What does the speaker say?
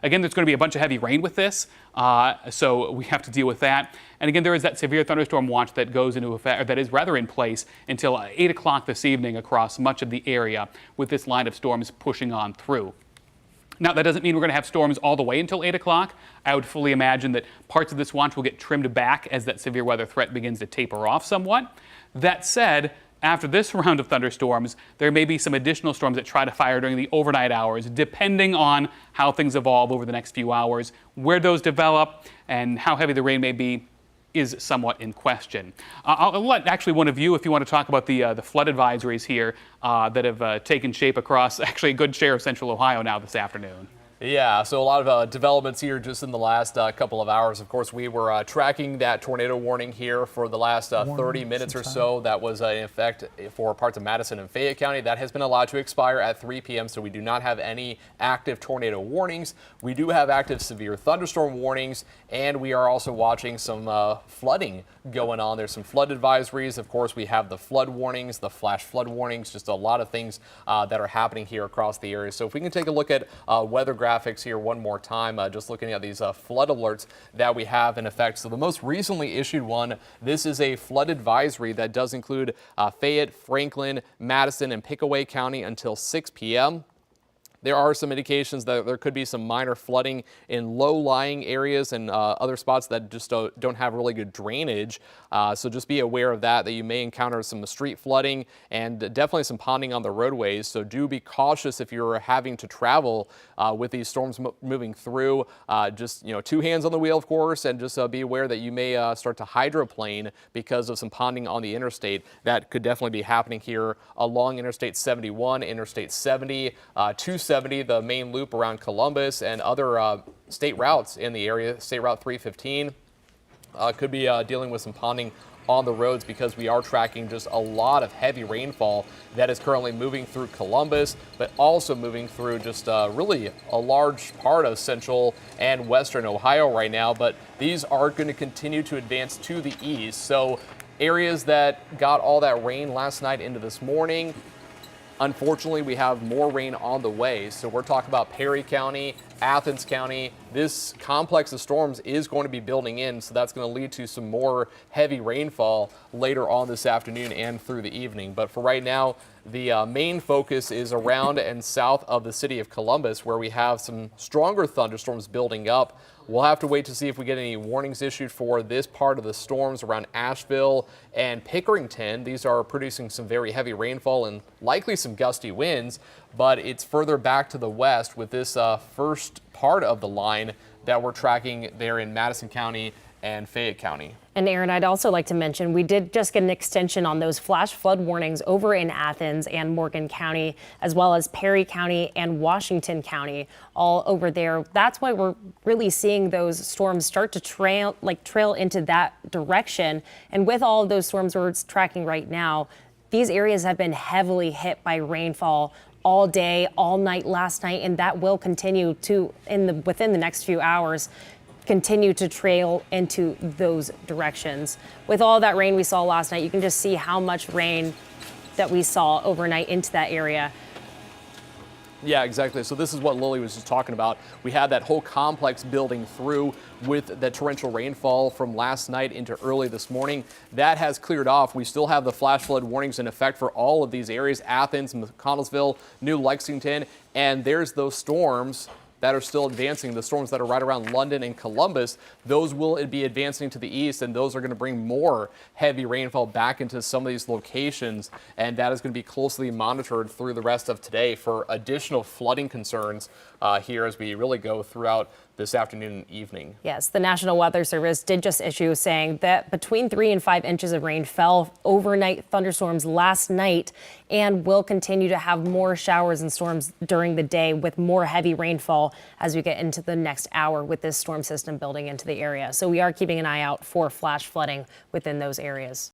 Again, there's going to be a bunch of heavy rain with this, so we have to deal with that. And again, there is that severe thunderstorm watch that goes into effect, or that is rather in place until 8 o'clock this evening across much of the area, with this line of storms pushing on through. Now, that doesn't mean we're going to have storms all the way until 8 o'clock. I would fully imagine that parts of this watch will get trimmed back as that severe weather threat begins to taper off somewhat. That said, after this round of thunderstorms, there may be some additional storms that try to fire during the overnight hours, depending on how things evolve over the next few hours. Where those develop and how heavy the rain may be is somewhat in question. I'll let actually one of you, if you want to talk about the flood advisories here that have taken shape across actually a good share of central Ohio now this afternoon. Yeah, so a lot of developments here just in the last couple of hours. Of course, we were tracking that tornado warning here for the last 30 minutes or so. That was in effect for parts of Madison and Fayette County. That has been allowed to expire at 3 p.m., so we do not have any active tornado warnings. We do have active severe thunderstorm warnings, and we are also watching some flooding going on. There's some flood advisories. Of course, we have the flood warnings, the flash flood warnings, just a lot of things that are happening here across the area. So if we can take a look at weather graphics here one more time, just looking at these flood alerts that we have in effect. So the most recently issued one, this is a flood advisory that does include Fayette, Franklin, Madison, and Pickaway County until 6 p.m. There are some indications that there could be some minor flooding in low-lying areas and other spots that just don't have really good drainage. So just be aware of that you may encounter some street flooding and definitely some ponding on the roadways. So do be cautious if you're having to travel with these storms moving through. Just, 2 hands on the wheel, of course, and just be aware that you may start to hydroplane because of some ponding on the interstate. That could definitely be happening here along Interstate 71, Interstate 70, 270, the main loop around Columbus, and other state routes in the area. State Route 315 could be dealing with some ponding on the roads because we are tracking just a lot of heavy rainfall that is currently moving through Columbus, but also moving through just really a large part of central and western Ohio right now. But these are going to continue to advance to the east. So areas that got all that rain last night into this morning, unfortunately, we have more rain on the way. So we're talking about Perry County, Athens County. This complex of storms is going to be building in, so that's going to lead to some more heavy rainfall later on this afternoon and through the evening. But for right now, the main focus is around and south of the city of Columbus, where we have some stronger thunderstorms building up. We'll have to wait to see if we get any warnings issued for this part of the storms around Asheville and Pickerington. These are producing some very heavy rainfall and likely some gusty winds, but it's further back to the west with this first part of the line that we're tracking there in Madison County and Fayette County. And Aaron, I'd also like to mention we did just get an extension on those flash flood warnings over in Athens and Morgan County, as well as Perry County and Washington County, all over there. That's why we're really seeing those storms start to trail into that direction. And with all of those storms we're tracking right now, these areas have been heavily hit by rainfall all day, all night last night, and that will continue to within the next few hours. Continue to trail into those directions. With all that rain we saw last night, you can just see how much rain that we saw overnight into that area. Yeah, exactly. So this is what Lily was just talking about. We had that whole complex building through with the torrential rainfall from last night into early this morning. That has cleared off. We still have the flash flood warnings in effect for all of these areas: Athens, McConnellsville, New Lexington, and there's those storms that are still advancing, the storms that are right around London and Columbus. Those will be advancing to the east, and those are going to bring more heavy rainfall back into some of these locations, and that is going to be closely monitored through the rest of today for additional flooding concerns here as we really go throughout this afternoon and evening. Yes, the National Weather Service did just issue saying that between 3 and 5 inches of rain fell overnight thunderstorms last night and will continue to have more showers and storms during the day with more heavy rainfall as we get into the next hour with this storm system building into the area. So we are keeping an eye out for flash flooding within those areas.